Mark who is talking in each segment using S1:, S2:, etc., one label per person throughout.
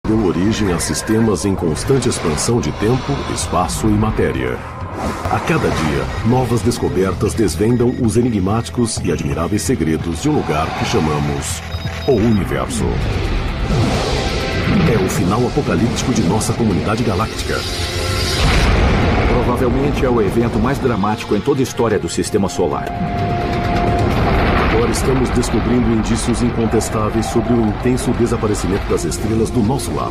S1: deu origem a sistemas em constante expansão de tempo, espaço e matéria. A cada dia, novas descobertas desvendam os enigmáticos e admiráveis segredos de um lugar que chamamos o Universo. É o final apocalíptico de nossa comunidade galáctica.
S2: Provavelmente é o evento mais dramático em toda a história do Sistema Solar.
S1: Agora estamos descobrindo indícios incontestáveis sobre o intenso desaparecimento das estrelas do nosso lar.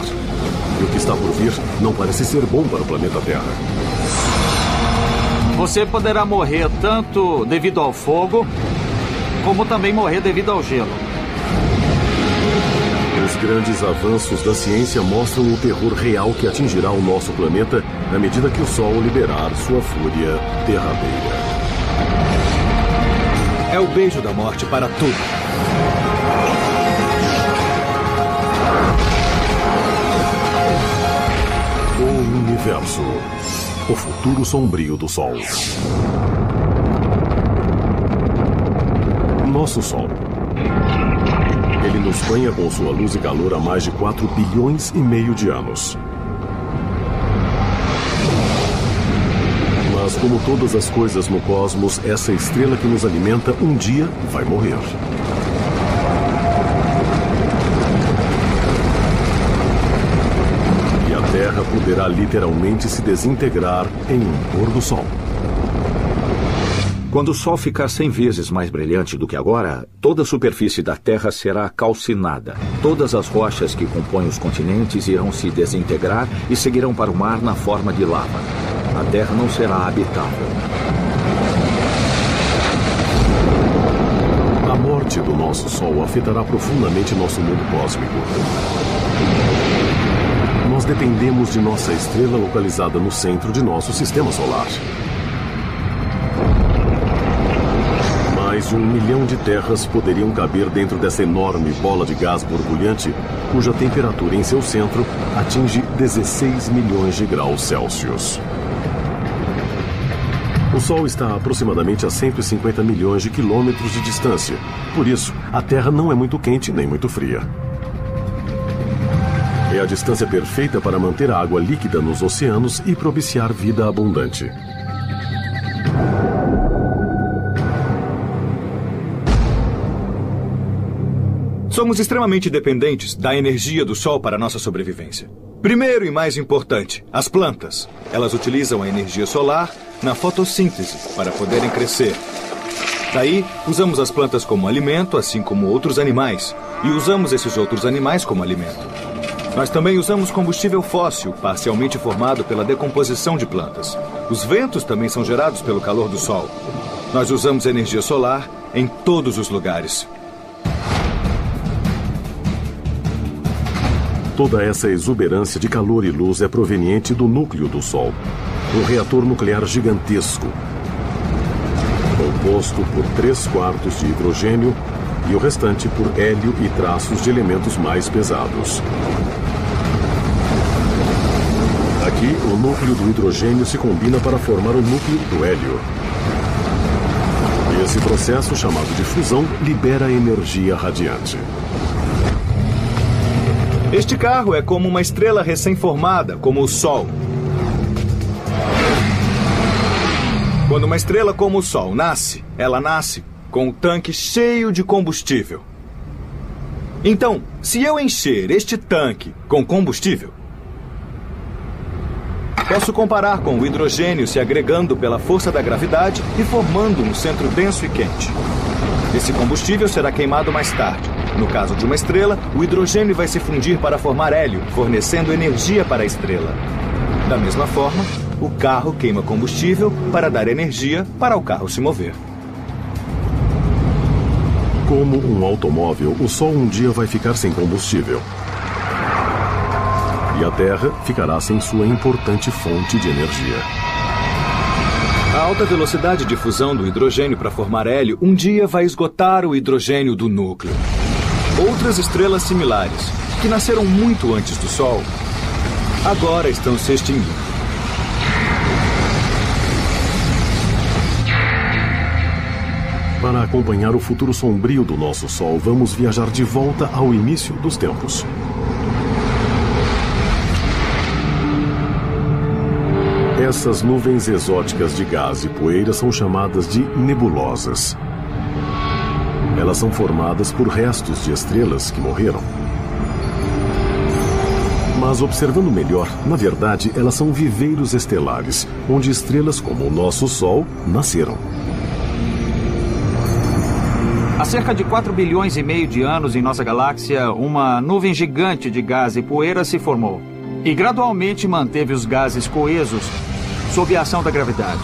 S1: E o que está por vir não parece ser bom para o planeta Terra.
S3: Você poderá morrer tanto devido ao fogo, como também morrer devido ao gelo.
S1: Os grandes avanços da ciência mostram o terror real que atingirá o nosso planeta à medida que o Sol liberar sua fúria derradeira.
S4: É o beijo da morte para tudo.
S1: O Universo. O futuro sombrio do Sol. Nosso Sol. Ele nos banha com sua luz e calor há mais de 4 bilhões e meio de anos. Mas como todas as coisas no cosmos, essa estrela que nos alimenta um dia vai morrer. E a Terra poderá literalmente se desintegrar em um pôr do sol.
S2: Quando o Sol ficar 100 vezes mais brilhante do que agora, toda a superfície da Terra será calcinada. Todas as rochas que compõem os continentes irão se desintegrar e seguirão para o mar na forma de lava. A Terra não será habitável.
S1: A morte do nosso Sol afetará profundamente nosso mundo cósmico. Nós dependemos de nossa estrela localizada no centro de nosso sistema solar. Mais de 1 milhão de terras poderiam caber dentro dessa enorme bola de gás borbulhante, cuja temperatura em seu centro atinge 16 milhões de graus Celsius. O Sol está a aproximadamente a 150 milhões de quilômetros de distância. Por isso, a Terra não é muito quente nem muito fria. É a distância perfeita para manter a água líquida nos oceanos e propiciar vida abundante.
S4: Somos extremamente dependentes da energia do Sol para nossa sobrevivência. Primeiro e mais importante, as plantas. Elas utilizam a energia solar na fotossíntese para poderem crescer. Daí, usamos as plantas como alimento, assim como outros animais. E usamos esses outros animais como alimento. Nós também usamos combustível fóssil, parcialmente formado pela decomposição de plantas. Os ventos também são gerados pelo calor do Sol. Nós usamos energia solar em todos os lugares.
S1: Toda essa exuberância de calor e luz é proveniente do núcleo do Sol, um reator nuclear gigantesco, composto por 3/4 de hidrogênio e o restante por hélio e traços de elementos mais pesados. Aqui, o núcleo do hidrogênio se combina para formar o núcleo do hélio. E esse processo, chamado de fusão, libera energia radiante.
S4: Este carro é como uma estrela recém-formada, como o Sol. Quando uma estrela como o Sol nasce, ela nasce com o tanque cheio de combustível. Então, se eu encher este tanque com combustível, posso comparar com o hidrogênio se agregando pela força da gravidade e formando um centro denso e quente. Esse combustível será queimado mais tarde. No caso de uma estrela, o hidrogênio vai se fundir para formar hélio, fornecendo energia para a estrela. Da mesma forma, o carro queima combustível para dar energia para o carro se mover.
S1: Como um automóvel, o Sol um dia vai ficar sem combustível. E a Terra ficará sem sua importante fonte de energia.
S4: A alta velocidade de fusão do hidrogênio para formar hélio um dia vai esgotar o hidrogênio do núcleo. Outras estrelas similares, que nasceram muito antes do Sol, agora estão se extinguindo.
S1: Para acompanhar o futuro sombrio do nosso Sol, vamos viajar de volta ao início dos tempos. Essas nuvens exóticas de gás e poeira são chamadas de nebulosas. Elas são formadas por restos de estrelas que morreram. Mas observando melhor, na verdade, elas são viveiros estelares, onde estrelas como o nosso Sol nasceram.
S3: Há cerca de 4 bilhões e meio de anos em nossa galáxia, uma nuvem gigante de gás e poeira se formou e gradualmente manteve os gases coesos sob a ação da gravidade.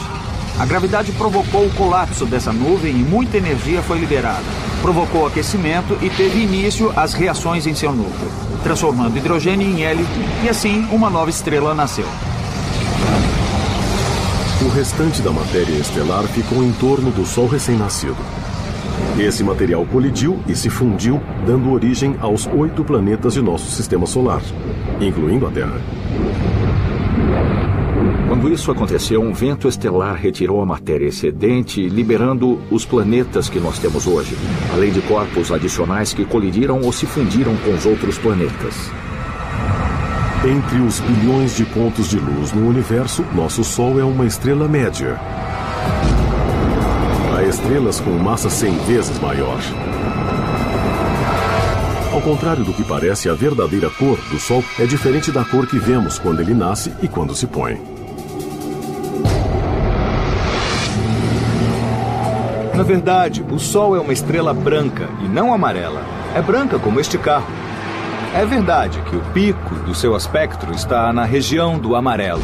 S3: A gravidade provocou o colapso dessa nuvem e muita energia foi liberada. Provocou aquecimento e teve início as reações em seu núcleo, transformando hidrogênio em hélio e assim uma nova estrela nasceu.
S1: O restante da matéria estelar ficou em torno do Sol recém-nascido. Esse material colidiu e se fundiu, dando origem aos 8 planetas de nosso sistema solar, incluindo a Terra.
S2: Quando isso aconteceu, um vento estelar retirou a matéria excedente, liberando os planetas que nós temos hoje, além de corpos adicionais que colidiram ou se fundiram com os outros planetas.
S1: Entre os bilhões de pontos de luz no universo, nosso Sol é uma estrela média. Há estrelas com massa 100 vezes maior. Ao contrário do que parece, a verdadeira cor do Sol é diferente da cor que vemos quando ele nasce e quando se põe.
S4: Na verdade, o Sol é uma estrela branca e não amarela. É branca como este carro. É verdade que o pico do seu espectro está na região do amarelo,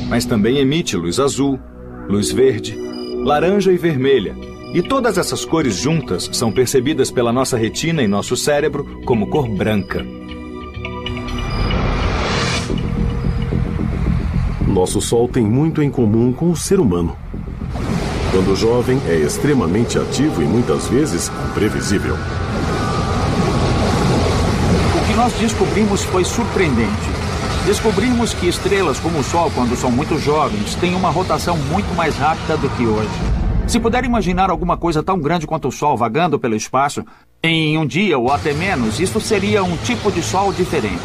S4: mas também emite luz azul, luz verde, laranja e vermelha. E todas essas cores juntas são percebidas pela nossa retina e nosso cérebro como cor branca.
S1: Nosso Sol tem muito em comum com o ser humano. Quando jovem, é extremamente ativo e muitas vezes imprevisível.
S3: O que nós descobrimos foi surpreendente. Descobrimos que estrelas como o Sol, quando são muito jovens, têm uma rotação muito mais rápida do que hoje. Se puder imaginar alguma coisa tão grande quanto o Sol vagando pelo espaço, em um dia ou até menos, isso seria um tipo de Sol diferente.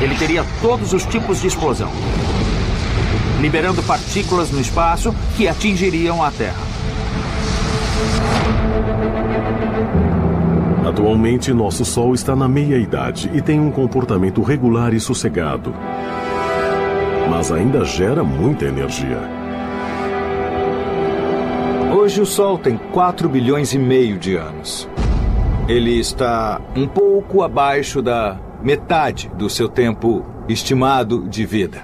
S3: Ele teria todos os tipos de explosão, liberando partículas no espaço que atingiriam a Terra.
S1: Atualmente, nosso Sol está na meia-idade e tem um comportamento regular e sossegado. Mas ainda gera muita energia.
S4: Hoje o Sol tem 4 bilhões e meio de anos. Ele está um pouco abaixo da metade do seu tempo estimado de vida.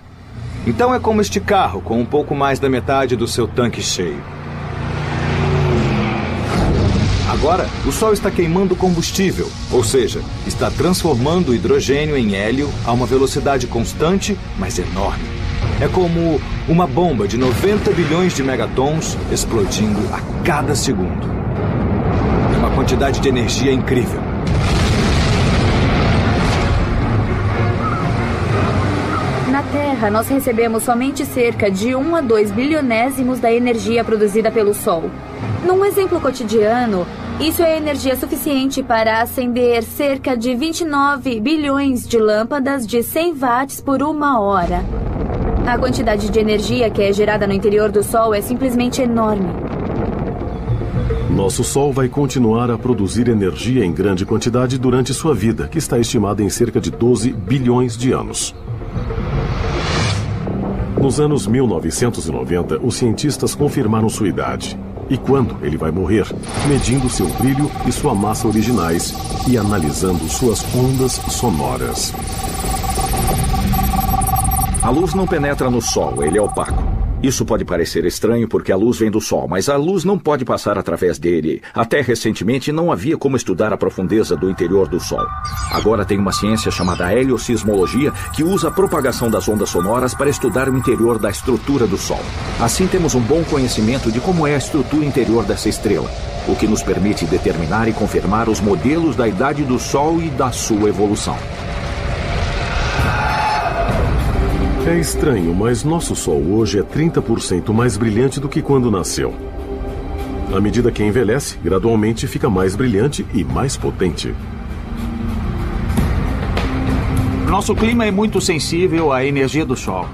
S4: Então é como este carro, com um pouco mais da metade do seu tanque cheio. Agora, o Sol está queimando combustível, ou seja, está transformando o hidrogênio em hélio a uma velocidade constante, mas enorme. É como uma bomba de 90 bilhões de megatons explodindo a cada segundo. É uma quantidade de energia incrível.
S5: Na Terra, nós recebemos somente cerca de 1 a 2 bilionésimos da energia produzida pelo Sol. Num exemplo cotidiano, isso é energia suficiente para acender cerca de 29 bilhões de lâmpadas de 100 watts por 1 hora. A quantidade de energia que é gerada no interior do Sol é simplesmente enorme.
S1: Nosso Sol vai continuar a produzir energia em grande quantidade durante sua vida, que está estimada em cerca de 12 bilhões de anos. Nos anos 1990, os cientistas confirmaram sua idade e quando ele vai morrer, medindo seu brilho e sua massa originais e analisando suas ondas sonoras.
S2: A luz não penetra no Sol, ele é opaco. Isso pode parecer estranho porque a luz vem do Sol, mas a luz não pode passar através dele. Até recentemente não havia como estudar a profundeza do interior do Sol. Agora tem uma ciência chamada heliosismologia que usa a propagação das ondas sonoras para estudar o interior da estrutura do Sol. Assim temos um bom conhecimento de como é a estrutura interior dessa estrela, o que nos permite determinar e confirmar os modelos da idade do Sol e da sua evolução.
S1: É estranho, mas nosso Sol hoje é 30% mais brilhante do que quando nasceu. À medida que envelhece, gradualmente fica mais brilhante e mais potente.
S3: Nosso clima é muito sensível à energia do Sol.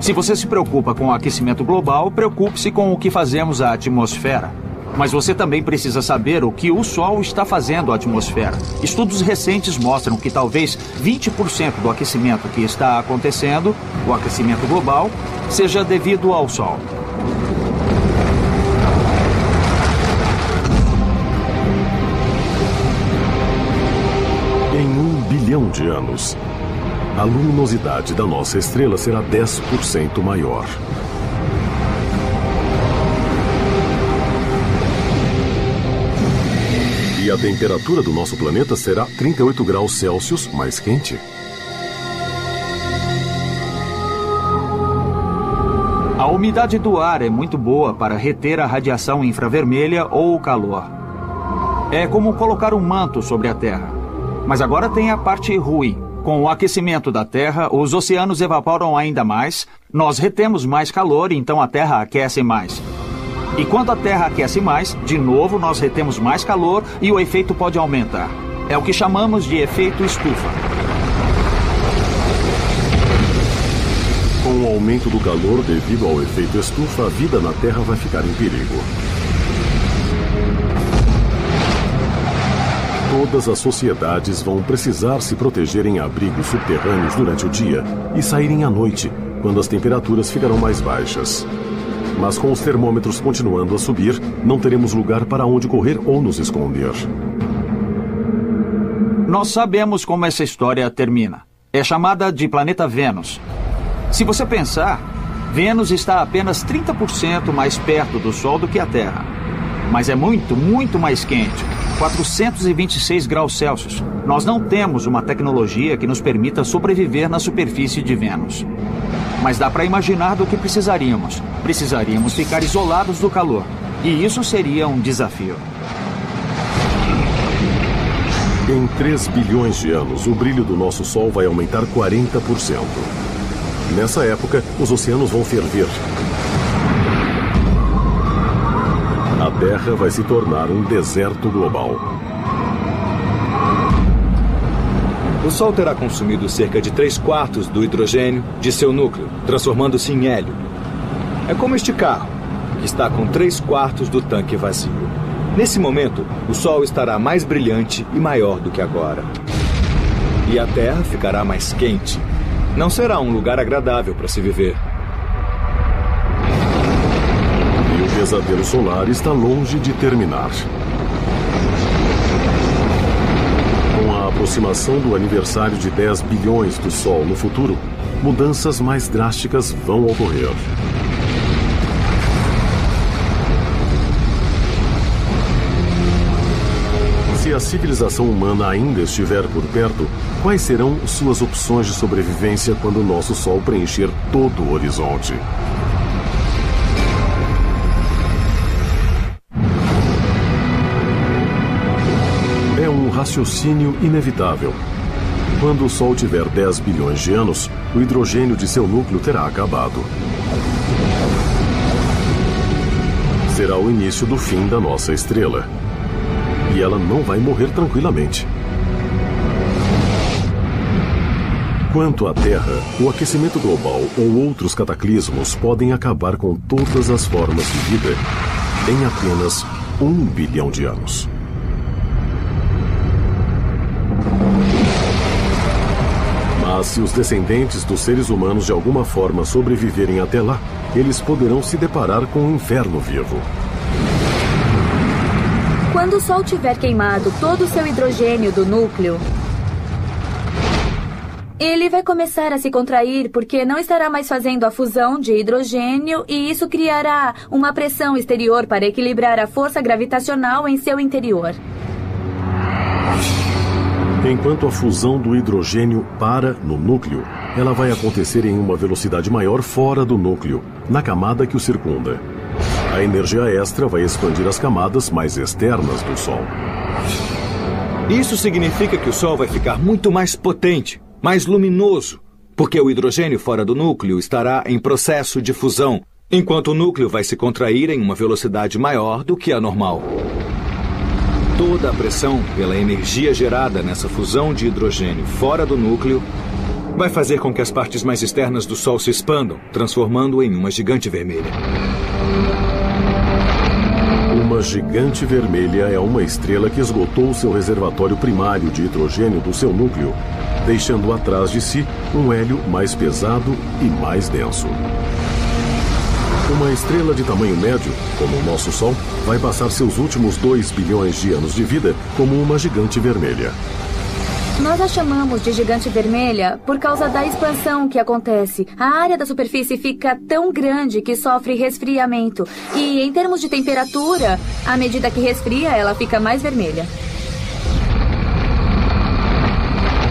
S3: Se você se preocupa com o aquecimento global, preocupe-se com o que fazemos à atmosfera. Mas você também precisa saber o que o Sol está fazendo à atmosfera. Estudos recentes mostram que talvez 20% do aquecimento que está acontecendo, o aquecimento global, seja devido ao Sol.
S1: Em 1 bilhão de anos, a luminosidade da nossa estrela será 10% maior. E a temperatura do nosso planeta será 38 graus Celsius mais quente.
S3: A umidade do ar é muito boa para reter a radiação infravermelha ou o calor. É como colocar um manto sobre a Terra. Mas agora tem a parte ruim. Com o aquecimento da Terra, os oceanos evaporam ainda mais, nós retemos mais calor, então a Terra aquece mais. E quando a Terra aquece mais, de novo nós retemos mais calor e o efeito pode aumentar. É o que chamamos de efeito estufa.
S1: Com o aumento do calor devido ao efeito estufa, a vida na Terra vai ficar em perigo. Todas as sociedades vão precisar se proteger em abrigos subterrâneos durante o dia e saírem à noite, quando as temperaturas ficarão mais baixas. Mas com os termômetros continuando a subir, não teremos lugar para onde correr ou nos esconder.
S3: Nós sabemos como essa história termina. É chamada de planeta Vênus. Se você pensar, Vênus está apenas 30% mais perto do Sol do que a Terra. Mas é muito, muito mais quente. 426 graus Celsius. Nós não temos uma tecnologia que nos permita sobreviver na superfície de Vênus. Mas dá para imaginar do que precisaríamos. Precisaríamos ficar isolados do calor. E isso seria um desafio.
S1: Em 3 bilhões de anos, o brilho do nosso Sol vai aumentar 40%. Nessa época, os oceanos vão ferver. A Terra vai se tornar um deserto global.
S4: O Sol terá consumido cerca de 3/4 do hidrogênio de seu núcleo, transformando-se em hélio. É como este carro, que está com 3/4 do tanque vazio. Nesse momento, o Sol estará mais brilhante e maior do que agora. E a Terra ficará mais quente. Não será um lugar agradável para se viver.
S1: E o pesadelo solar está longe de terminar. Com a aproximação do aniversário de 10 bilhões do Sol no futuro, mudanças mais drásticas vão ocorrer. Se a civilização humana ainda estiver por perto, quais serão suas opções de sobrevivência quando o nosso Sol preencher todo o horizonte? É um raciocínio inevitável. Quando o Sol tiver 10 bilhões de anos, o hidrogênio de seu núcleo terá acabado. Será o início do fim da nossa estrela. E ela não vai morrer tranquilamente. Quanto à Terra, o aquecimento global ou outros cataclismos podem acabar com todas as formas de vida em apenas 1 bilhão de anos. Mas se os descendentes dos seres humanos de alguma forma sobreviverem até lá, eles poderão se deparar com um inferno vivo.
S5: Quando o Sol tiver queimado todo o seu hidrogênio do núcleo, ele vai começar a se contrair porque não estará mais fazendo a fusão de hidrogênio e isso criará uma pressão exterior para equilibrar a força gravitacional em seu interior.
S1: Enquanto a fusão do hidrogênio para no núcleo, ela vai acontecer em uma velocidade maior fora do núcleo, na camada que o circunda. A energia extra vai expandir as camadas mais externas do Sol.
S4: Isso significa que o Sol vai ficar muito mais potente, mais luminoso, porque o hidrogênio fora do núcleo estará em processo de fusão, enquanto o núcleo vai se contrair em uma velocidade maior do que a normal. Toda a pressão pela energia gerada nessa fusão de hidrogênio fora do núcleo vai fazer com que as partes mais externas do Sol se expandam, transformando-o em uma gigante vermelha.
S1: Uma gigante vermelha é uma estrela que esgotou seu reservatório primário de hidrogênio do seu núcleo, deixando atrás de si um hélio mais pesado e mais denso. Uma estrela de tamanho médio, como o nosso Sol, vai passar seus últimos 2 bilhões de anos de vida como uma gigante vermelha.
S5: Nós a chamamos de gigante vermelha por causa da expansão que acontece. A área da superfície fica tão grande que sofre resfriamento. E em termos de temperatura, à medida que resfria, ela fica mais vermelha.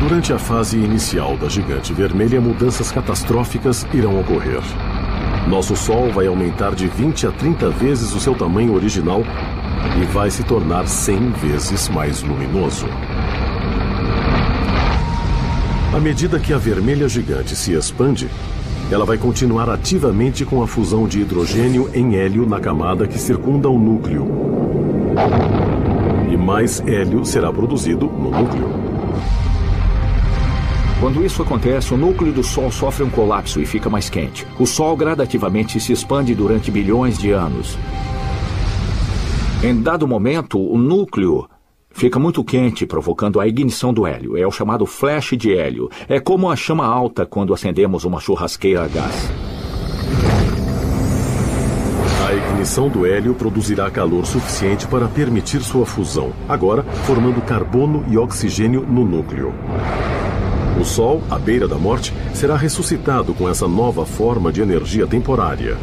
S1: Durante a fase inicial da gigante vermelha, mudanças catastróficas irão ocorrer. Nosso Sol vai aumentar de 20 a 30 vezes o seu tamanho original e vai se tornar 100 vezes mais luminoso. À medida que a vermelha gigante se expande, ela vai continuar ativamente com a fusão de hidrogênio em hélio na camada que circunda o núcleo. E mais hélio será produzido no núcleo.
S2: Quando isso acontece, o núcleo do Sol sofre um colapso e fica mais quente. O Sol gradativamente se expande durante bilhões de anos. Em dado momento, o núcleo fica muito quente, provocando a ignição do hélio. É o chamado flash de hélio. É como a chama alta quando acendemos uma churrasqueira a gás.
S1: A ignição do hélio produzirá calor suficiente para permitir sua fusão, agora formando carbono e oxigênio no núcleo. O Sol, à beira da morte, será ressuscitado com essa nova forma de energia temporária.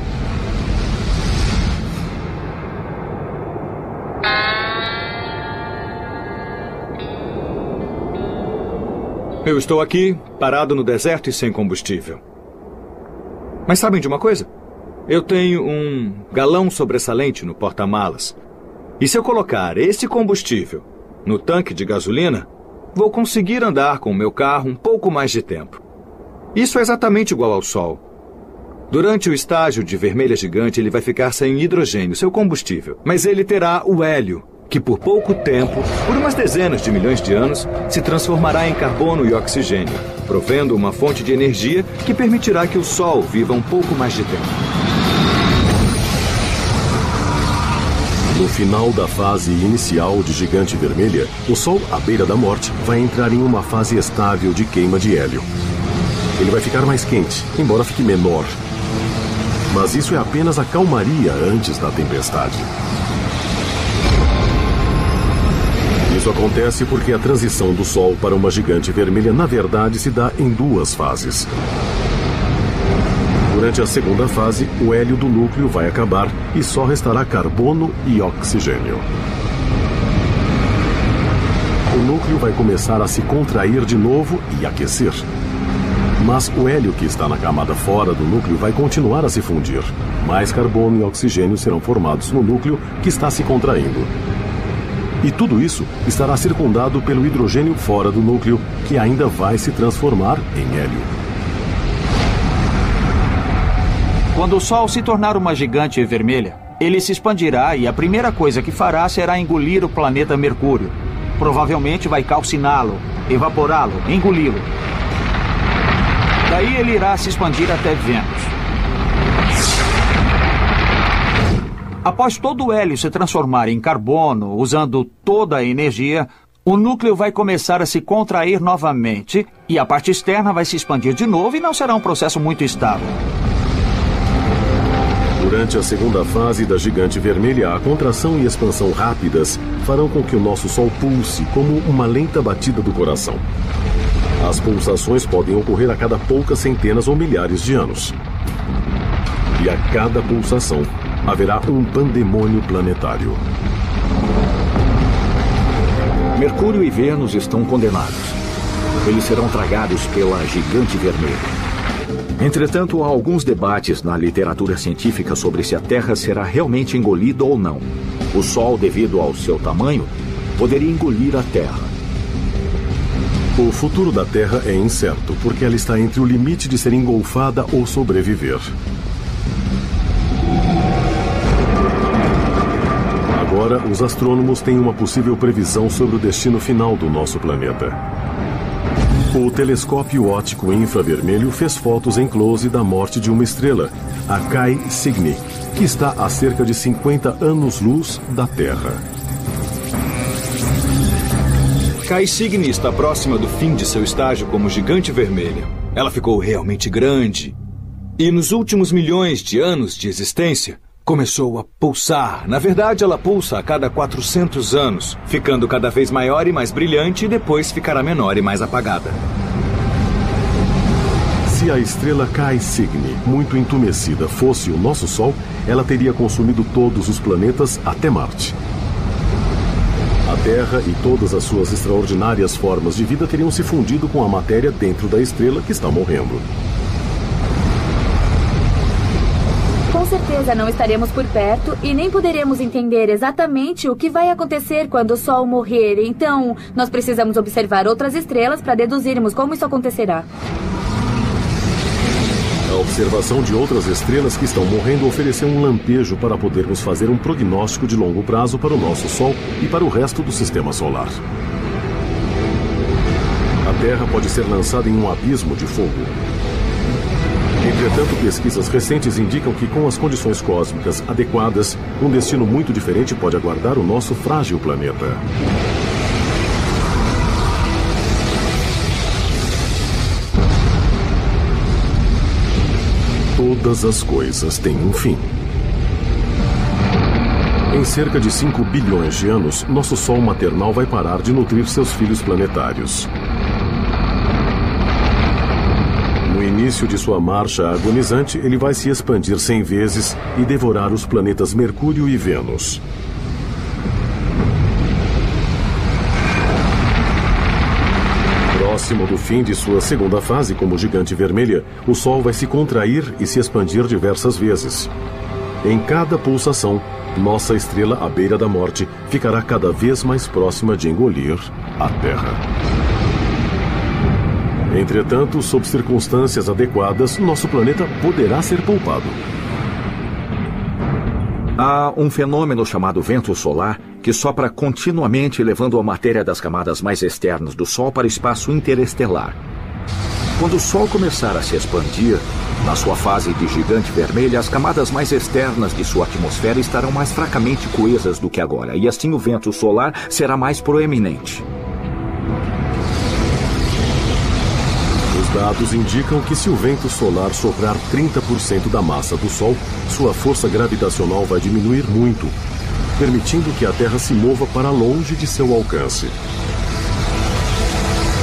S4: Eu estou aqui, parado no deserto e sem combustível. Mas sabem de uma coisa? Eu tenho um galão sobressalente no porta-malas. E se eu colocar esse combustível no tanque de gasolina, vou conseguir andar com o meu carro um pouco mais de tempo. Isso é exatamente igual ao Sol. Durante o estágio de vermelha gigante, ele vai ficar sem hidrogênio, seu combustível. Mas ele terá o hélio, que por pouco tempo, por umas dezenas de milhões de anos, se transformará em carbono e oxigênio, provendo uma fonte de energia que permitirá que o Sol viva um pouco mais de tempo.
S1: No final da fase inicial de gigante vermelha, o Sol, à beira da morte, vai entrar em uma fase estável de queima de hélio. Ele vai ficar mais quente, embora fique menor. Mas isso é apenas a calmaria antes da tempestade. Isso acontece porque a transição do Sol para uma gigante vermelha, na verdade, se dá em 2 fases. Durante a segunda fase, o hélio do núcleo vai acabar e só restará carbono e oxigênio. O núcleo vai começar a se contrair de novo e aquecer. Mas o hélio que está na camada fora do núcleo vai continuar a se fundir. Mais carbono e oxigênio serão formados no núcleo que está se contraindo. E tudo isso estará circundado pelo hidrogênio fora do núcleo, que ainda vai se transformar em hélio.
S3: Quando o Sol se tornar uma gigante vermelha, ele se expandirá e a primeira coisa que fará será engolir o planeta Mercúrio. Provavelmente vai calciná-lo, evaporá-lo, engoli-lo. Daí ele irá se expandir até Vênus. Após todo o hélio se transformar em carbono, usando toda a energia, o núcleo vai começar a se contrair novamente e a parte externa vai se expandir de novo e não será um processo muito estável.
S1: Durante a segunda fase da gigante vermelha, a contração e expansão rápidas farão com que o nosso Sol pulse como uma lenta batida do coração. As pulsações podem ocorrer a cada poucas centenas ou milhares de anos. E a cada pulsação haverá um pandemônio planetário.
S2: Mercúrio e Vênus estão condenados. Eles serão tragados pela gigante vermelha. Entretanto, há alguns debates na literatura científica sobre se a Terra será realmente engolida ou não. O Sol, devido ao seu tamanho, poderia engolir a Terra.
S1: O futuro da Terra é incerto, porque ela está entre o limite de ser engolfada ou sobreviver. Agora, os astrônomos têm uma possível previsão sobre o destino final do nosso planeta. O telescópio óptico infravermelho fez fotos em close da morte de uma estrela, a Cae Cygni, que está a cerca de 50 anos-luz da Terra.
S4: Cae Cygni está próxima do fim de seu estágio como gigante vermelha. Ela ficou realmente grande. E nos últimos milhões de anos de existência, começou a pulsar. Na verdade, ela pulsa a cada 400 anos, ficando cada vez maior e mais brilhante e depois ficará menor e mais apagada.
S1: Se a estrela Cae Cygni, muito entumecida, fosse o nosso Sol, ela teria consumido todos os planetas até Marte. A Terra e todas as suas extraordinárias formas de vida teriam se fundido com a matéria dentro da estrela que está morrendo.
S5: Com certeza não estaremos por perto e nem poderemos entender exatamente o que vai acontecer quando o Sol morrer. Então, nós precisamos observar outras estrelas para deduzirmos como isso acontecerá.
S1: A observação de outras estrelas que estão morrendo ofereceu um lampejo para podermos fazer um prognóstico de longo prazo para o nosso Sol e para o resto do Sistema Solar. A Terra pode ser lançada em um abismo de fogo. Entretanto, pesquisas recentes indicam que, com as condições cósmicas adequadas, um destino muito diferente pode aguardar o nosso frágil planeta. Todas as coisas têm um fim. Em cerca de 5 bilhões de anos, nosso Sol maternal vai parar de nutrir seus filhos planetários. No início de sua marcha agonizante, ele vai se expandir 100 vezes e devorar os planetas Mercúrio e Vênus. Próximo do fim de sua segunda fase como gigante vermelha, o Sol vai se contrair e se expandir diversas vezes. Em cada pulsação, nossa estrela à beira da morte ficará cada vez mais próxima de engolir a Terra. Entretanto, sob circunstâncias adequadas, nosso planeta poderá ser poupado.
S2: Há um fenômeno chamado vento solar que sopra continuamente, levando a matéria das camadas mais externas do Sol para o espaço interestelar. Quando o Sol começar a se expandir, na sua fase de gigante vermelha, as camadas mais externas de sua atmosfera estarão mais fracamente coesas do que agora, e assim o vento solar será mais proeminente.
S1: Os dados indicam que se o vento solar soprar 30% da massa do Sol, sua força gravitacional vai diminuir muito, permitindo que a Terra se mova para longe de seu alcance.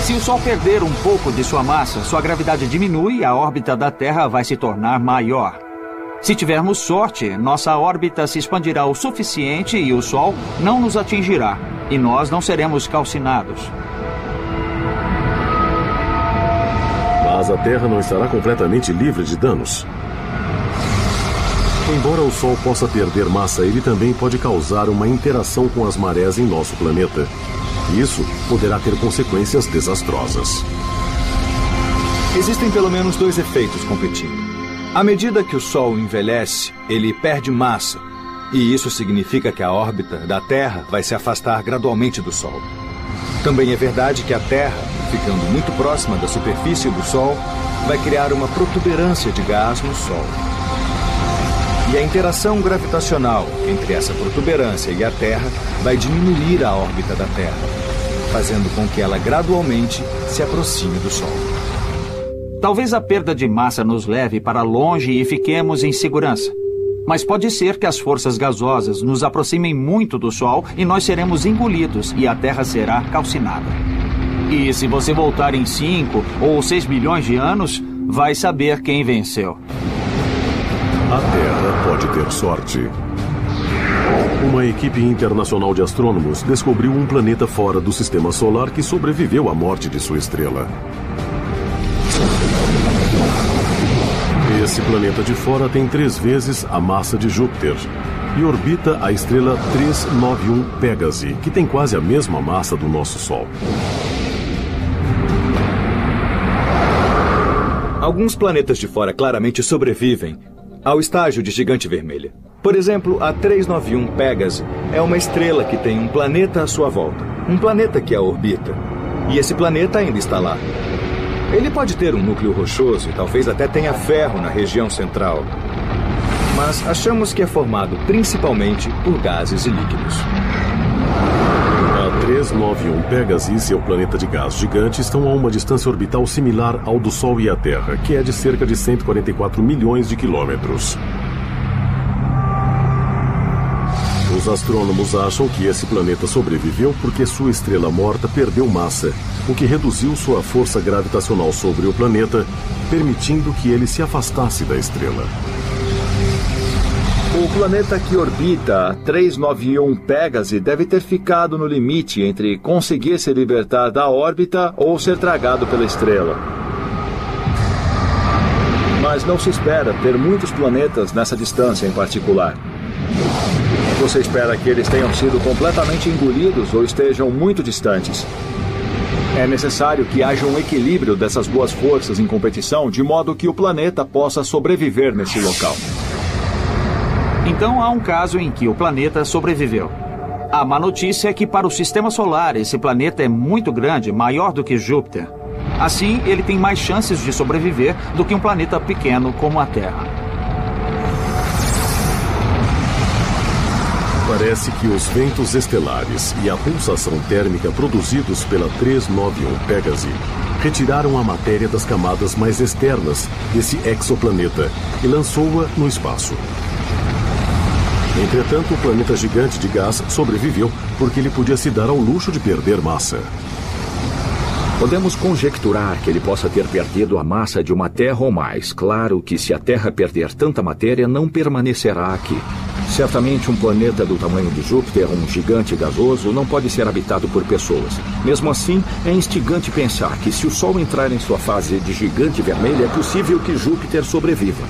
S3: Se o Sol perder um pouco de sua massa, sua gravidade diminui e a órbita da Terra vai se tornar maior. Se tivermos sorte, nossa órbita se expandirá o suficiente e o Sol não nos atingirá, e nós não seremos calcinados.
S1: Mas a Terra não estará completamente livre de danos. Embora o Sol possa perder massa, ele também pode causar uma interação com as marés em nosso planeta. Isso poderá ter consequências desastrosas.
S4: Existem pelo menos 2 efeitos competindo. À medida que o Sol envelhece, ele perde massa. E isso significa que a órbita da Terra vai se afastar gradualmente do Sol. Também é verdade que a Terra, ficando muito próxima da superfície do Sol, vai criar uma protuberância de gás no Sol. E a interação gravitacional entre essa protuberância e a Terra vai diminuir a órbita da Terra, fazendo com que ela gradualmente se aproxime do Sol.
S3: Talvez a perda de massa nos leve para longe e fiquemos em segurança. Mas pode ser que as forças gasosas nos aproximem muito do Sol e nós seremos engolidos e a Terra será calcinada. E se você voltar em 5 ou 6 bilhões de anos, vai saber quem venceu.
S1: A Terra pode ter sorte. Uma equipe internacional de astrônomos descobriu um planeta fora do Sistema Solar que sobreviveu à morte de sua estrela. Esse planeta de fora tem 3 vezes a massa de Júpiter e orbita a estrela 391 Pégase, que tem quase a mesma massa do nosso Sol.
S4: Alguns planetas de fora claramente sobrevivem ao estágio de gigante vermelha. Por exemplo, a 391 Pégase é uma estrela que tem um planeta à sua volta. Um planeta que a orbita. E esse planeta ainda está lá. Ele pode ter um núcleo rochoso e talvez até tenha ferro na região central. Mas achamos que é formado principalmente por gases e líquidos.
S1: A 391 Pégase e seu planeta de gás gigante estão a uma distância orbital similar ao do Sol e a Terra, que é de cerca de 144 milhões de quilômetros. Os astrônomos acham que esse planeta sobreviveu porque sua estrela morta perdeu massa, o que reduziu sua força gravitacional sobre o planeta, permitindo que ele se afastasse da estrela.
S6: O planeta que orbita a 391 Pégase deve ter ficado no limite entre conseguir se libertar da órbita ou ser tragado pela estrela. Mas não se espera ter muitos planetas nessa distância em particular. Você espera que eles tenham sido completamente engolidos ou estejam muito distantes. É necessário que haja um equilíbrio dessas duas forças em competição, de modo que o planeta possa sobreviver nesse local.
S3: Então há um caso em que o planeta sobreviveu. A má notícia é que para o Sistema Solar esse planeta é muito grande, maior do que Júpiter. Assim, ele tem mais chances de sobreviver do que um planeta pequeno como a Terra.
S1: Parece que os ventos estelares e a pulsação térmica produzidos pela 391 Pégase retiraram a matéria das camadas mais externas desse exoplaneta e lançou-a no espaço. Entretanto, o planeta gigante de gás sobreviveu porque ele podia se dar ao luxo de perder massa.
S2: Podemos conjecturar que ele possa ter perdido a massa de uma Terra ou mais. Claro que se a Terra perder tanta matéria, não permanecerá aqui. Certamente um planeta do tamanho de Júpiter, um gigante gasoso, não pode ser habitado por pessoas. Mesmo assim, é instigante pensar que se o Sol entrar em sua fase de gigante vermelho, é possível que Júpiter sobreviva.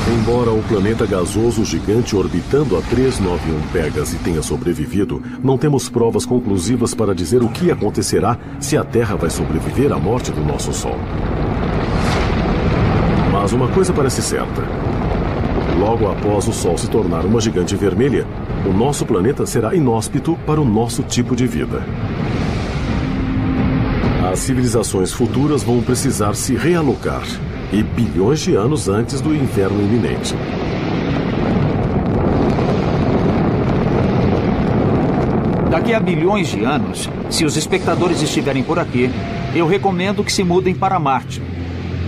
S1: Embora o planeta gasoso gigante orbitando a 391 Pégase tenha sobrevivido, não temos provas conclusivas para dizer o que acontecerá se a Terra vai sobreviver à morte do nosso Sol. Mas uma coisa parece certa. Logo após o Sol se tornar uma gigante vermelha, o nosso planeta será inóspito para o nosso tipo de vida. As civilizações futuras vão precisar se realocar, e bilhões de anos antes do inverno iminente.
S3: Daqui a bilhões de anos, se os espectadores estiverem por aqui, eu recomendo que se mudem para Marte.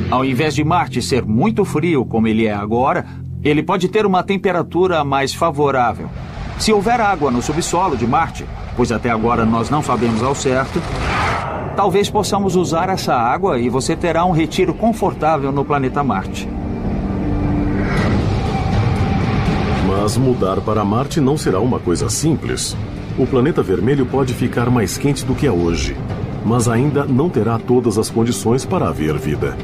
S3: Ao invés de Marte ser muito frio como ele é agora, ele pode ter uma temperatura mais favorável. Se houver água no subsolo de Marte, pois até agora nós não sabemos ao certo, talvez possamos usar essa água e você terá um retiro confortável no planeta Marte.
S1: Mas mudar para Marte não será uma coisa simples. O planeta vermelho pode ficar mais quente do que é hoje, mas ainda não terá todas as condições para haver vida.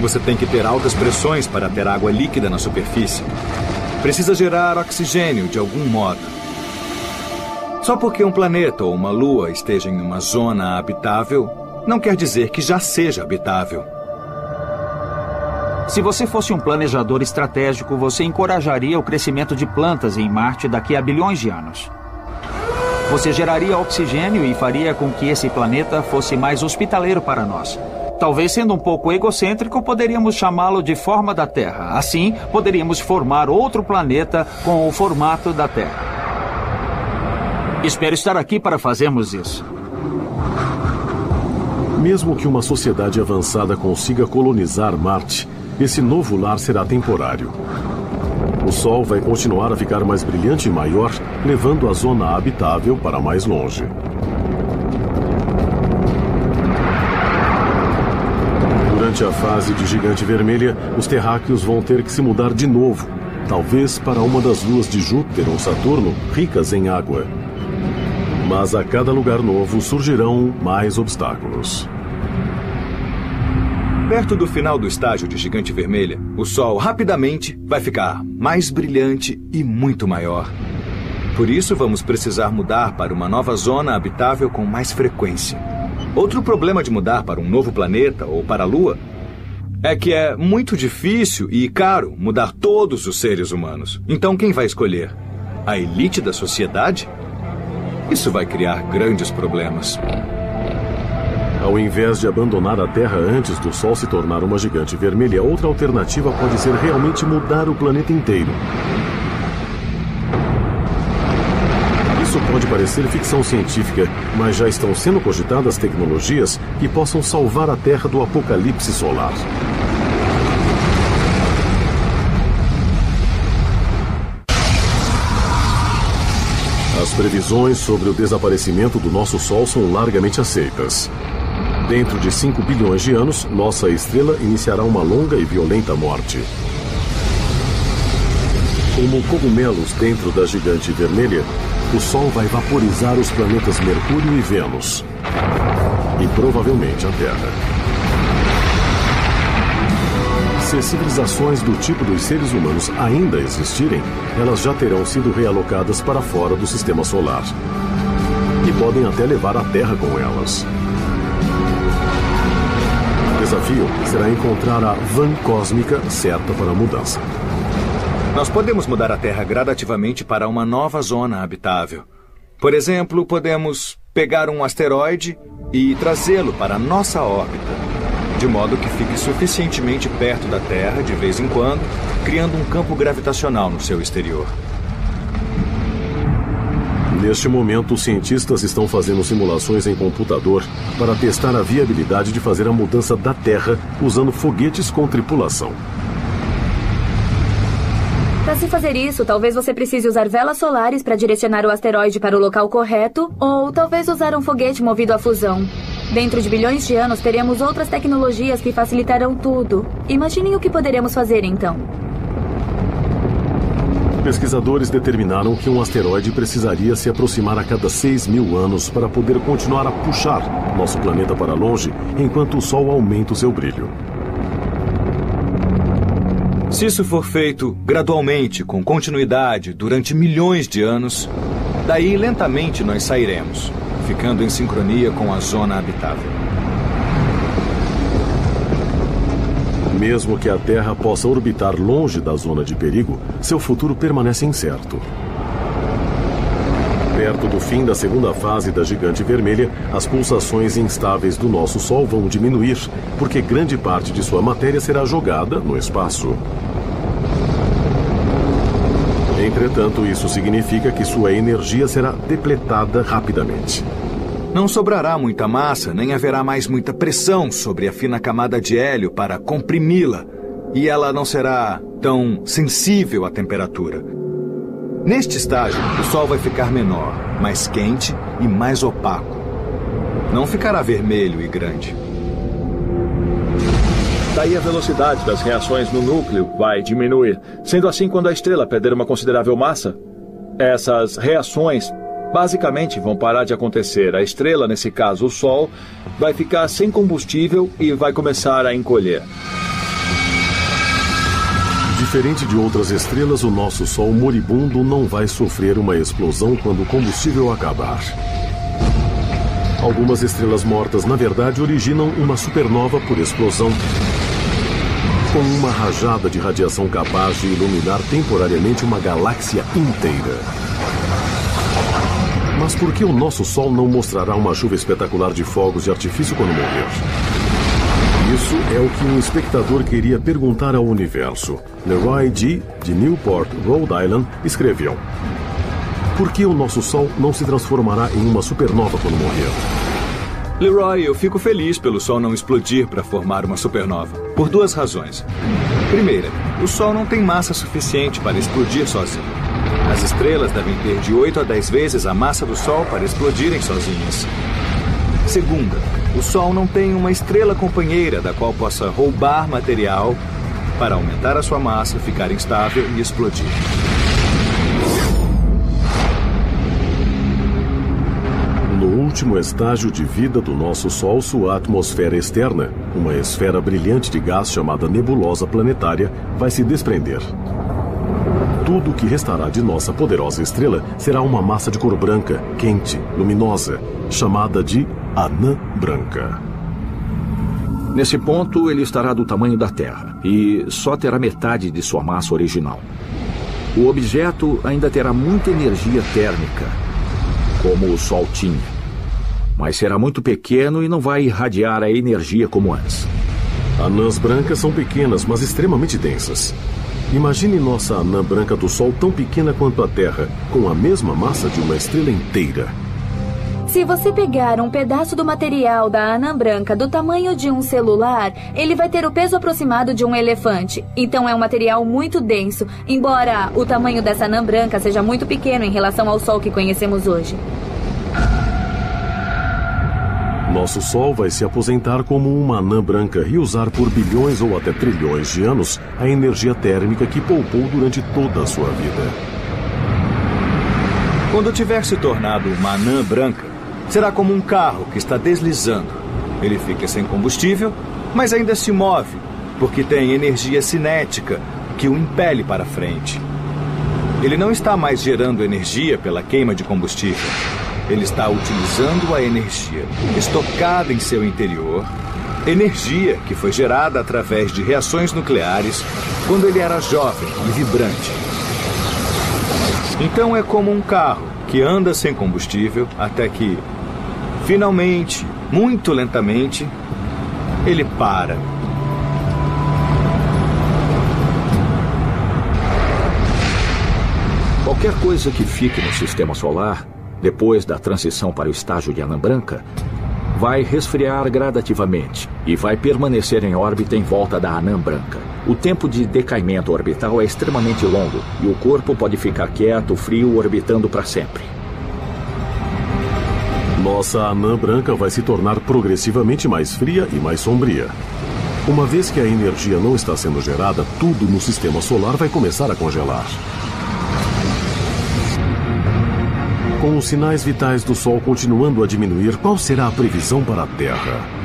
S4: Você tem que ter altas pressões para ter água líquida na superfície. Precisa gerar oxigênio de algum modo. Só porque um planeta ou uma lua esteja em uma zona habitável, não quer dizer que já seja habitável.
S3: Se você fosse um planejador estratégico, você encorajaria o crescimento de plantas em Marte daqui a bilhões de anos. Você geraria oxigênio e faria com que esse planeta fosse mais hospitaleiro para nós. Talvez sendo um pouco egocêntrico, poderíamos chamá-lo de forma da Terra. Assim, poderíamos formar outro planeta com o formato da Terra. Espero estar aqui para fazermos isso.
S1: Mesmo que uma sociedade avançada consiga colonizar Marte, esse novo lar será temporário. O Sol vai continuar a ficar mais brilhante e maior, levando a zona habitável para mais longe. Durante a fase de gigante vermelha, os terráqueos vão ter que se mudar de novo, talvez para uma das luas de Júpiter ou Saturno ricas em água. Mas a cada lugar novo surgirão mais obstáculos.
S4: Perto do final do estágio de gigante vermelha, o Sol rapidamente vai ficar mais brilhante e muito maior. Por isso, vamos precisar mudar para uma nova zona habitável com mais frequência. Outro problema de mudar para um novo planeta ou para a Lua é que é muito difícil e caro mudar todos os seres humanos. Então, quem vai escolher? A elite da sociedade? Isso vai criar grandes problemas.
S1: Ao invés de abandonar a Terra antes do Sol se tornar uma gigante vermelha, outra alternativa pode ser realmente mudar o planeta inteiro. Isso pode parecer ficção científica, mas já estão sendo cogitadas tecnologias que possam salvar a Terra do apocalipse solar. As previsões sobre o desaparecimento do nosso Sol são largamente aceitas. Dentro de 5 bilhões de anos, nossa estrela iniciará uma longa e violenta morte. Como cogumelos dentro da gigante vermelha, o Sol vai vaporizar os planetas Mercúrio e Vênus. E provavelmente a Terra. Se civilizações do tipo dos seres humanos ainda existirem, elas já terão sido realocadas para fora do sistema solar. E podem até levar a Terra com elas. O desafio será encontrar a van cósmica certa para a mudança.
S4: Nós podemos mudar a Terra gradativamente para uma nova zona habitável. Por exemplo, podemos pegar um asteroide e trazê-lo para a nossa órbita, de modo que fique suficientemente perto da Terra de vez em quando, criando um campo gravitacional no seu exterior.
S1: Neste momento, os cientistas estão fazendo simulações em computador para testar a viabilidade de fazer a mudança da Terra usando foguetes com tripulação.
S5: Para se fazer isso, talvez você precise usar velas solares para direcionar o asteroide para o local correto, ou talvez usar um foguete movido a fusão. Dentro de bilhões de anos, teremos outras tecnologias que facilitarão tudo. Imaginem o que poderemos fazer, então.
S1: Pesquisadores determinaram que um asteroide precisaria se aproximar a cada 6.000 anos para poder continuar a puxar nosso planeta para longe enquanto o Sol aumenta o seu brilho.
S4: Se isso for feito gradualmente, com continuidade, durante milhões de anos, daí lentamente nós sairemos, ficando em sincronia com a zona habitável.
S1: Mesmo que a Terra possa orbitar longe da zona de perigo, seu futuro permanece incerto. Perto do fim da segunda fase da gigante vermelha, as pulsações instáveis do nosso Sol vão diminuir, porque grande parte de sua matéria será jogada no espaço. Entretanto, isso significa que sua energia será depletada rapidamente.
S4: Não sobrará muita massa, nem haverá mais muita pressão sobre a fina camada de hélio para comprimi-la, e ela não será tão sensível à temperatura. Neste estágio, o Sol vai ficar menor, mais quente e mais opaco. Não ficará vermelho e grande.
S6: Daí a velocidade das reações no núcleo vai diminuir. Sendo assim, quando a estrela perder uma considerável massa, essas reações basicamente vão parar de acontecer. A estrela, nesse caso o Sol, vai ficar sem combustível e vai começar a encolher.
S1: Diferente de outras estrelas, o nosso Sol moribundo não vai sofrer uma explosão quando o combustível acabar. Algumas estrelas mortas, na verdade, originam uma supernova por explosão, com uma rajada de radiação capaz de iluminar temporariamente uma galáxia inteira. Mas por que o nosso Sol não mostrará uma chuva espetacular de fogos de artifício quando morrer? Isso é o que um espectador queria perguntar ao universo. Leroy G., de Newport, Rhode Island, escreveu: por que o nosso Sol não se transformará em uma supernova quando morrer?
S4: Leroy, eu fico feliz pelo Sol não explodir para formar uma supernova, por duas razões. Primeira, o Sol não tem massa suficiente para explodir sozinho. As estrelas devem ter de 8 a 10 vezes a massa do Sol para explodirem sozinhas. Segunda, o Sol não tem uma estrela companheira da qual possa roubar material para aumentar a sua massa, ficar instável e explodir.
S1: No último estágio de vida do nosso Sol, sua atmosfera externa, uma esfera brilhante de gás chamada nebulosa planetária, vai se desprender. Tudo o que restará de nossa poderosa estrela será uma massa de cor branca, quente, luminosa, chamada de anã branca.
S2: Nesse ponto, ele estará do tamanho da Terra e só terá metade de sua massa original. O objeto ainda terá muita energia térmica como o Sol tinha. Mas será muito pequeno e não vai irradiar a energia como antes.
S1: Anãs brancas são pequenas, mas extremamente densas. Imagine nossa anã branca do Sol tão pequena quanto a Terra, com a mesma massa de uma estrela inteira.
S5: Se você pegar um pedaço do material da anã branca do tamanho de um celular, ele vai ter o peso aproximado de um elefante. Então é um material muito denso, embora o tamanho dessa anã branca seja muito pequeno em relação ao Sol que conhecemos hoje.
S1: Nosso Sol vai se aposentar como uma anã branca e usar por bilhões ou até trilhões de anos a energia térmica que poupou durante toda a sua vida.
S4: Quando tiver se tornado uma anã branca, será como um carro que está deslizando. Ele fica sem combustível, mas ainda se move, porque tem energia cinética que o impele para frente. Ele não está mais gerando energia pela queima de combustível. Ele está utilizando a energia estocada em seu interior, energia que foi gerada através de reações nucleares quando ele era jovem e vibrante. Então é como um carro que anda sem combustível até que, finalmente, muito lentamente, ele para.
S2: Qualquer coisa que fique no sistema solar, depois da transição para o estágio de anã branca, vai resfriar gradativamente e vai permanecer em órbita em volta da anã branca. O tempo de decaimento orbital é extremamente longo e o corpo pode ficar quieto, frio, orbitando para sempre.
S1: Nossa anã branca vai se tornar progressivamente mais fria e mais sombria. Uma vez que a energia não está sendo gerada, tudo no sistema solar vai começar a congelar. Com os sinais vitais do Sol continuando a diminuir, qual será a previsão para a Terra?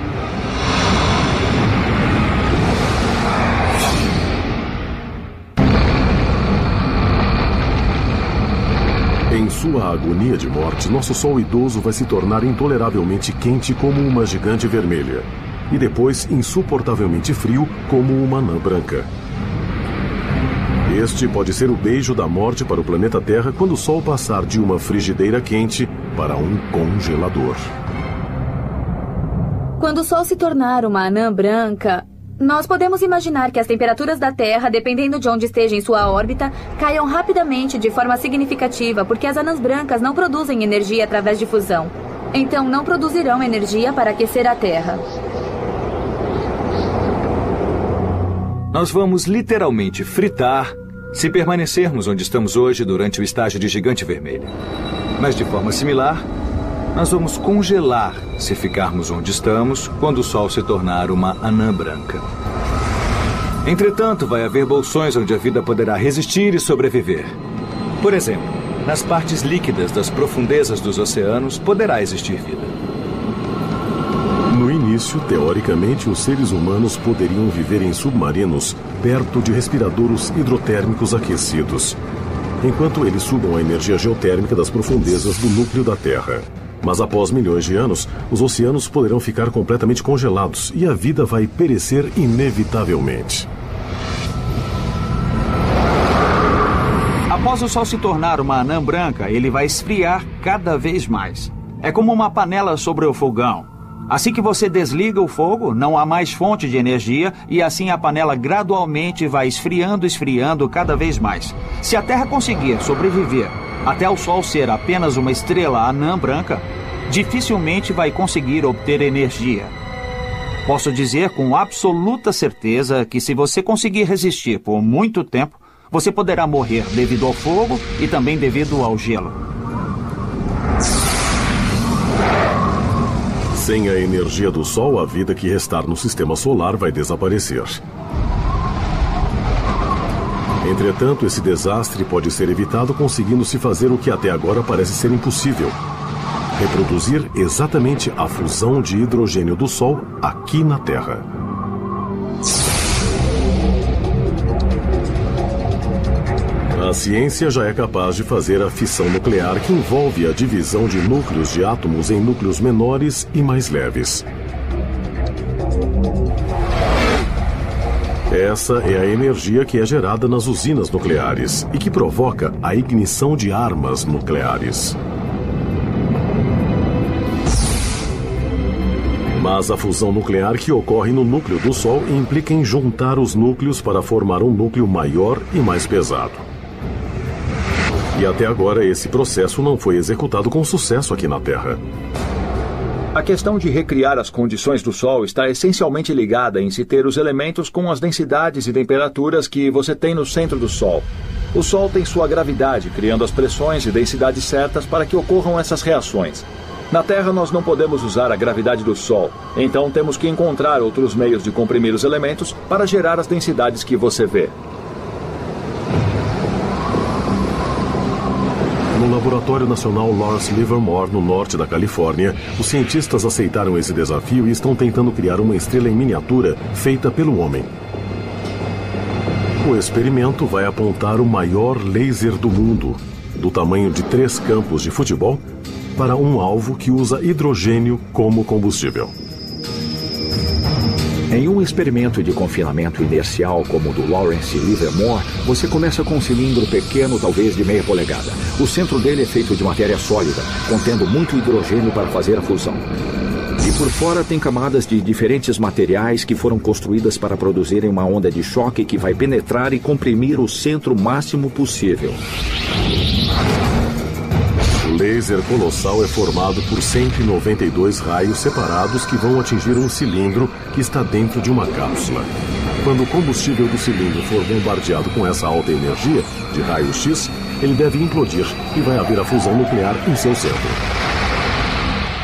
S1: Em sua agonia de morte, nosso Sol idoso vai se tornar intoleravelmente quente como uma gigante vermelha. E depois insuportavelmente frio como uma anã branca. Este pode ser o beijo da morte para o planeta Terra quando o Sol passar de uma frigideira quente para um congelador.
S5: Quando o Sol se tornar uma anã branca, nós podemos imaginar que as temperaturas da Terra, dependendo de onde esteja em sua órbita, caiam rapidamente de forma significativa, porque as anãs brancas não produzem energia através de fusão. Então não produzirão energia para aquecer a Terra.
S4: Nós vamos literalmente fritar se permanecermos onde estamos hoje durante o estágio de gigante vermelha. Mas de forma similar, nós vamos congelar se ficarmos onde estamos quando o Sol se tornar uma anã branca. Entretanto, vai haver bolsões onde a vida poderá resistir e sobreviver. Por exemplo, nas partes líquidas das profundezas dos oceanos poderá existir vida.
S1: No início, teoricamente, os seres humanos poderiam viver em submarinos perto de respiradouros hidrotérmicos aquecidos, enquanto eles sugam a energia geotérmica das profundezas do núcleo da Terra. Mas após milhões de anos, os oceanos poderão ficar completamente congelados e a vida vai perecer inevitavelmente.
S3: Após o Sol se tornar uma anã branca, ele vai esfriar cada vez mais. É como uma panela sobre o fogão. Assim que você desliga o fogo, não há mais fonte de energia e assim a panela gradualmente vai esfriando cada vez mais. Se a Terra conseguir sobreviver até o Sol ser apenas uma estrela anã branca, dificilmente vai conseguir obter energia. Posso dizer com absoluta certeza que se você conseguir resistir por muito tempo, você poderá morrer devido ao fogo e também devido ao gelo.
S1: Sem a energia do Sol, a vida que restar no sistema solar vai desaparecer. Entretanto, esse desastre pode ser evitado conseguindo-se fazer o que até agora parece ser impossível: reproduzir exatamente a fusão de hidrogênio do Sol aqui na Terra. A ciência já é capaz de fazer a fissão nuclear, que envolve a divisão de núcleos de átomos em núcleos menores e mais leves. Essa é a energia que é gerada nas usinas nucleares e que provoca a ignição de armas nucleares. Mas a fusão nuclear que ocorre no núcleo do Sol implica em juntar os núcleos para formar um núcleo maior e mais pesado. E até agora esse processo não foi executado com sucesso aqui na Terra.
S6: A questão de recriar as condições do Sol está essencialmente ligada em se ter os elementos com as densidades e temperaturas que você tem no centro do Sol. O Sol tem sua gravidade, criando as pressões e densidades certas para que ocorram essas reações. Na Terra, nós não podemos usar a gravidade do Sol, então temos que encontrar outros meios de comprimir os elementos para gerar as densidades que você vê.
S1: No Laboratório Nacional Lawrence Livermore, no norte da Califórnia, os cientistas aceitaram esse desafio e estão tentando criar uma estrela em miniatura feita pelo homem. O experimento vai apontar o maior laser do mundo, do tamanho de 3 campos de futebol, para um alvo que usa hidrogênio como combustível.
S2: Em um experimento de confinamento inercial como o do Lawrence Livermore, você começa com um cilindro pequeno, talvez de meia polegada. O centro dele é feito de matéria sólida, contendo muito hidrogênio para fazer a fusão. E por fora tem camadas de diferentes materiais que foram construídas para produzirem uma onda de choque que vai penetrar e comprimir o centro máximo possível.
S1: O laser colossal é formado por 192 raios separados que vão atingir um cilindro que está dentro de uma cápsula. Quando o combustível do cilindro for bombardeado com essa alta energia, de raio X, ele deve implodir e vai haver a fusão nuclear em seu centro.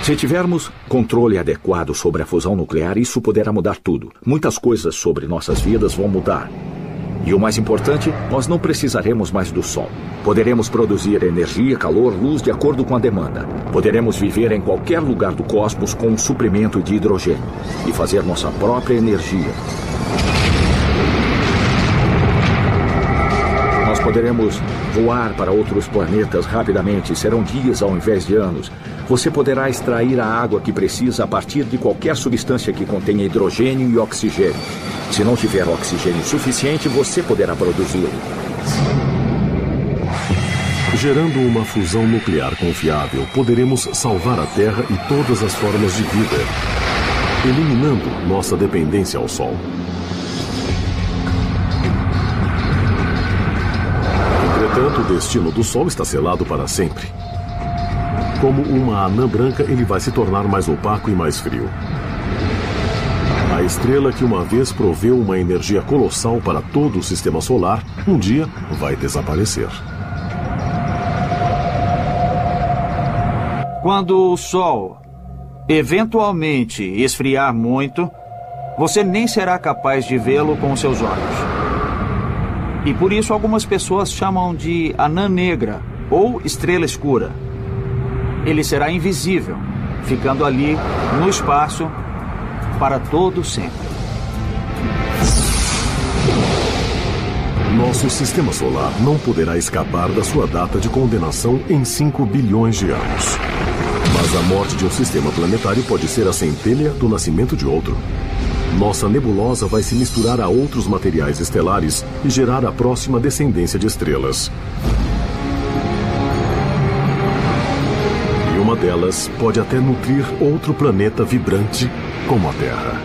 S2: Se tivermos controle adequado sobre a fusão nuclear, isso poderá mudar tudo. Muitas coisas sobre nossas vidas vão mudar. E o mais importante, nós não precisaremos mais do Sol. Poderemos produzir energia, calor, luz de acordo com a demanda. Poderemos viver em qualquer lugar do cosmos com um suprimento de hidrogênio e fazer nossa própria energia. Nós poderemos voar para outros planetas rapidamente, serão dias ao invés de anos. Você poderá extrair a água que precisa a partir de qualquer substância que contenha hidrogênio e oxigênio. Se não tiver oxigênio suficiente, você poderá produzi-lo.
S1: Gerando uma fusão nuclear confiável, poderemos salvar a Terra e todas as formas de vida, eliminando nossa dependência ao Sol. Entretanto, o destino do Sol está selado para sempre. Como uma anã branca, ele vai se tornar mais opaco e mais frio. A estrela que uma vez proveu uma energia colossal para todo o sistema solar, um dia vai desaparecer.
S3: Quando o Sol eventualmente esfriar muito, você nem será capaz de vê-lo com seus olhos. E por isso algumas pessoas chamam de anã negra ou estrela escura. Ele será invisível, ficando ali no espaço para todo sempre.
S1: Nosso sistema solar não poderá escapar da sua data de condenação em 5 bilhões de anos. Mas a morte de um sistema planetário pode ser a centelha do nascimento de outro. Nossa nebulosa vai se misturar a outros materiais estelares e gerar a próxima descendência de estrelas. E uma delas pode até nutrir outro planeta vibrante como a Terra.